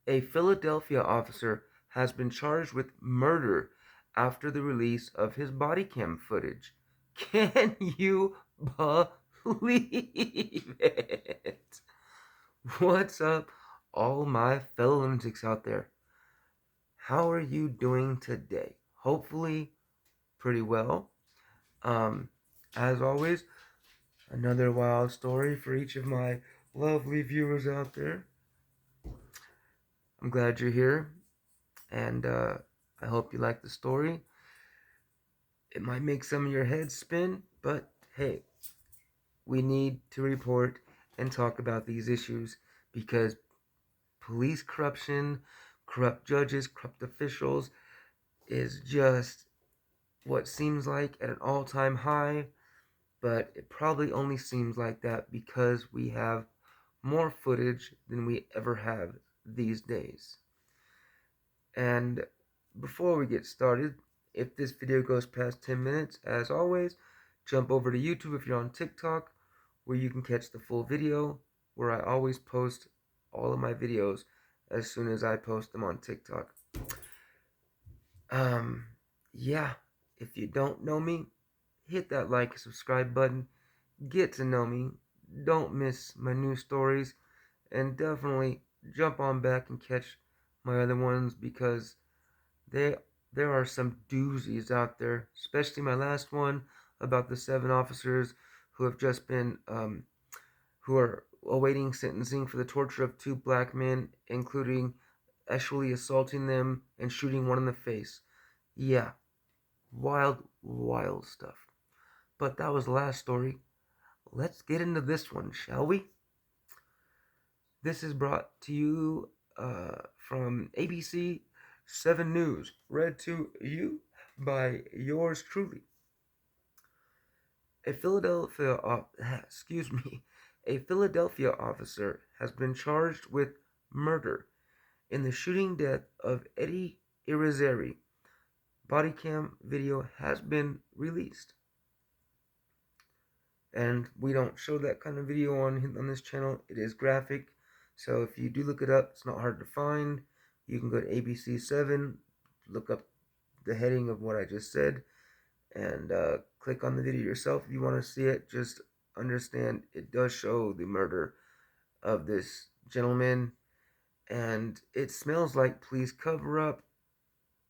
A Philadelphia officer has been charged with murder after the release of his body cam footage. Can you believe it? What's up, all my fellow lunatics out there? How are you doing today? Hopefully, pretty well. Um, as always, another wild story for each of my lovely viewers out there. I'm glad you're here, and I hope you like the story. It might make some of your heads spin, but hey, we need to report and talk about these issues because police corruption, corrupt judges, corrupt officials is just what seems like at an all-time high, but it probably only seems like that because we have more footage than we ever have these days. And before we get started, if this video goes past 10 minutes, as always, jump over to YouTube if you're on TikTok, where you can catch the full video, where I always post all of my videos as soon as I post them on TikTok. Um, yeah, if you don't know me, hit that like and subscribe button, get to know me, don't miss my new stories, and definitely jump on back and catch my other ones because they there are some doozies out there, especially my last one about the 7 officers who have just been who are awaiting sentencing for the torture of 2 black men, including actually assaulting them and shooting one in the face. Yeah, wild, wild stuff. But that was the last story. Let's get into this one, shall we? This is brought to you from ABC 7 News, read to you by yours truly. A Philadelphia, a Philadelphia officer has been charged with murder in the shooting death of Eddie Irizarry. Body cam video has been released. And we don't show that kind of video on this channel. It is graphic, so if you do look it up, it's not hard to find. You can go to ABC 7, look up the heading of what I just said, and click on the video yourself if you want to see it. Just understand it does show the murder of this gentleman, and it smells like police cover up,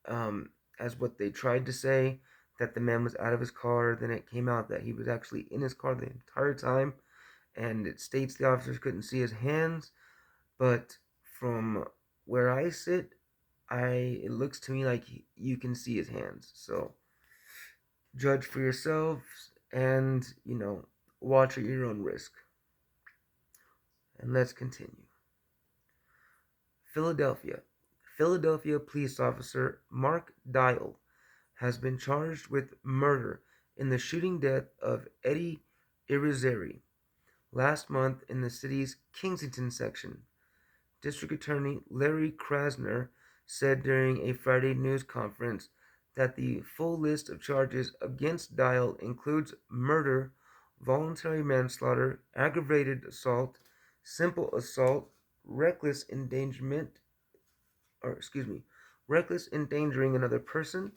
as what they tried to say, that the man was out of his car. Then it came out that he was actually in his car the entire time, and it states the officers couldn't see his hands. But from where I sit, it looks to me like you can see his hands. So judge for yourselves, and watch at your own risk. And let's continue. Philadelphia. Philadelphia police officer Mark Dial has been charged with murder in the shooting death of Eddie Irizarry last month in the city's Kensington section. District Attorney Larry Krasner said during a Friday news conference that the full list of charges against Dial includes murder, voluntary manslaughter, aggravated assault, simple assault, reckless endangerment, reckless endangering another person,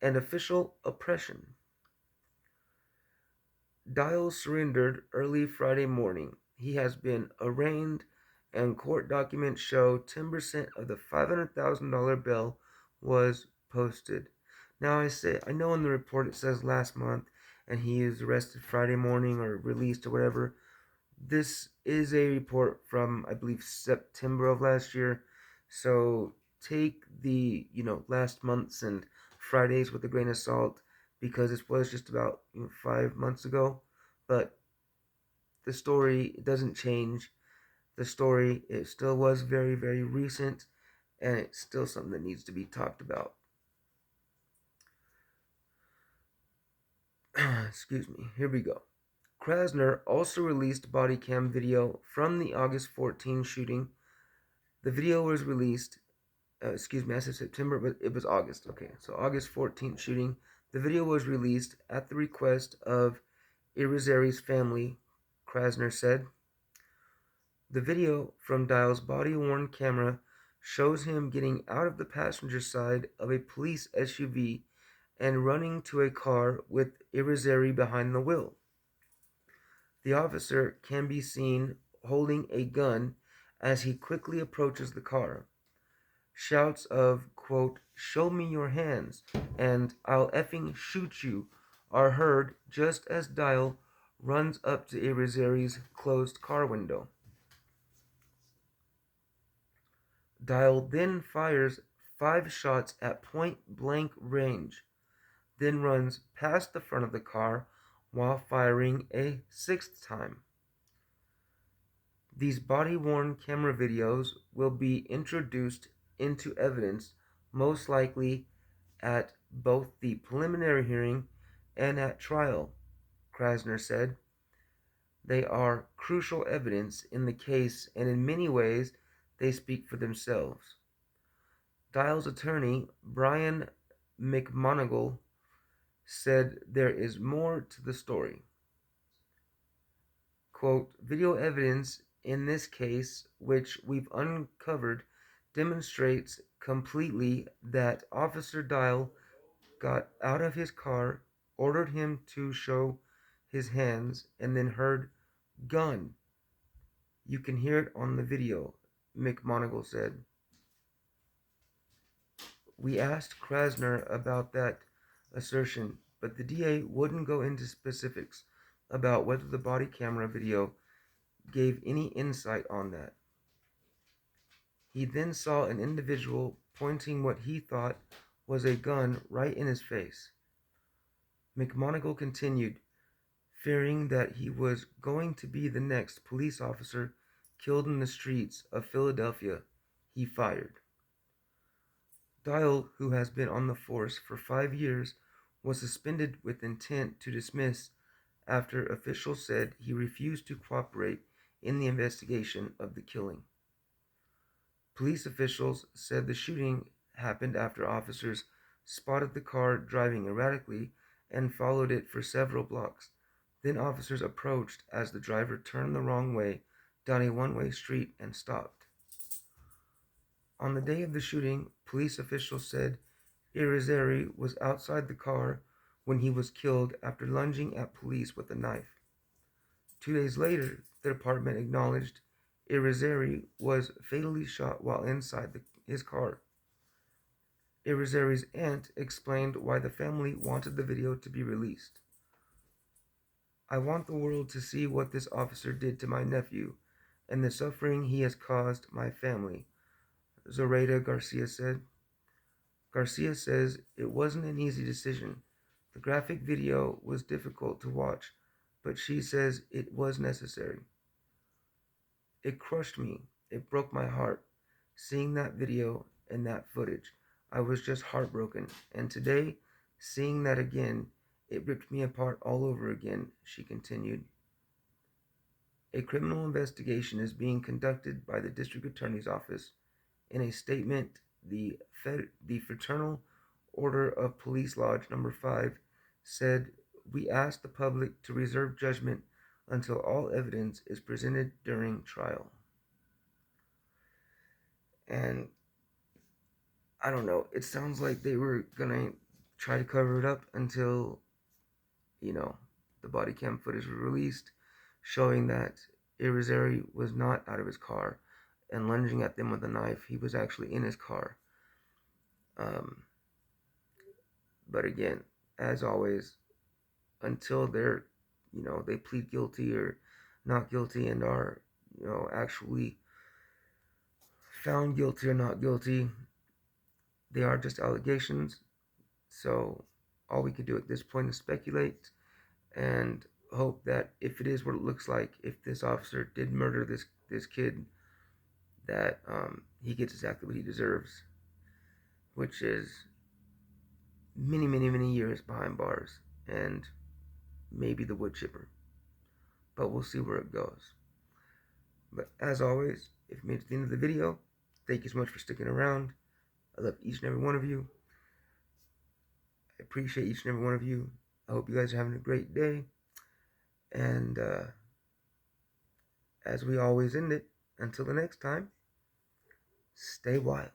and official oppression. Dial surrendered early Friday morning. He has been arraigned, and court documents show 10% of the $500,000 bail was posted. Now I know in the report it says last month, and he was arrested Friday morning or released or whatever. This is a report from, I believe, September of last year. So take the, last month's and Fridays with a grain of salt because this was just about 5 months ago. But the story doesn't change. The story, it still was very, very recent, and it's still something that needs to be talked about. Excuse me. Here we go. Krasner also released body cam video from the August 14 shooting. The video was released, I said September, but it was August. Okay, so August 14th shooting. The video was released at the request of Irizarry's family, Krasner said. The video from Dial's body-worn camera shows him getting out of the passenger side of a police SUV and running to a car with Irizarry behind the wheel. The officer can be seen holding a gun as he quickly approaches the car. Shouts of, quote, "Show me your hands," and "I'll effing shoot you," are heard just as Dial runs up to Irizarry's closed car window. Dial then fires 5 shots at point-blank range, then runs past the front of the car while firing a 6th time. These body-worn camera videos will be introduced into evidence, most likely at both the preliminary hearing and at trial, Krasner said. They are crucial evidence in the case, and in many ways they speak for themselves. Dial's attorney, Brian McMonagle, said there is more to the story. Quote, "Video evidence in this case, which we've uncovered, demonstrates completely that Officer Dial got out of his car, ordered him to show his hands, and then heard 'gun.' You can hear it on the video," McMonagle said. We asked Krasner about that assertion, but the DA wouldn't go into specifics about whether the body camera video gave any insight on that. He then saw an individual pointing what he thought was a gun right in his face. McMonagle continued, fearing that he was going to be the next police officer killed in the streets of Philadelphia. He fired. Dial, who has been on the force for 5 years, was suspended with intent to dismiss after officials said he refused to cooperate in the investigation of the killing. Police officials said the shooting happened after officers spotted the car driving erratically and followed it for several blocks. Then officers approached as the driver turned the wrong way down a one-way street and stopped. On the day of the shooting, police officials said Irizarry was outside the car when he was killed after lunging at police with a knife. 2 days later, the department acknowledged Irizarry was fatally shot while inside his car. Irizarry's aunt explained why the family wanted the video to be released. "I want the world to see what this officer did to my nephew and the suffering he has caused my family," Zoraida Garcia said. Garcia says it wasn't an easy decision. The graphic video was difficult to watch, but she says it was necessary. "It crushed me. It broke my heart. Seeing that video and that footage, I was just heartbroken. And today, seeing that again, it ripped me apart all over again," she continued. A criminal investigation is being conducted by the district attorney's office. In a statement, the Fraternal Order of Police Lodge Number 5 said, "We ask the public to reserve judgment until all evidence is presented during trial." And I don't know, it sounds like they were gonna try to cover it up until, the body cam footage was released, showing that Irizarry was not out of his car and lunging at them with a knife. He was actually in his car. But again, as always, until they're, they plead guilty or not guilty and are, actually found guilty or not guilty, they are just allegations. So all we can do at this point is speculate and hope that if it is what it looks like, if this officer did murder this kid, that he gets exactly what he deserves, which is many, many, many years behind bars and maybe the wood chipper. But we'll see where it goes. But as always, if you made it to the end of the video, thank you so much for sticking around. I love each and every one of you. I appreciate each and every one of you. I hope you guys are having a great day. And as we always end it, until the next time, stay Stay wild.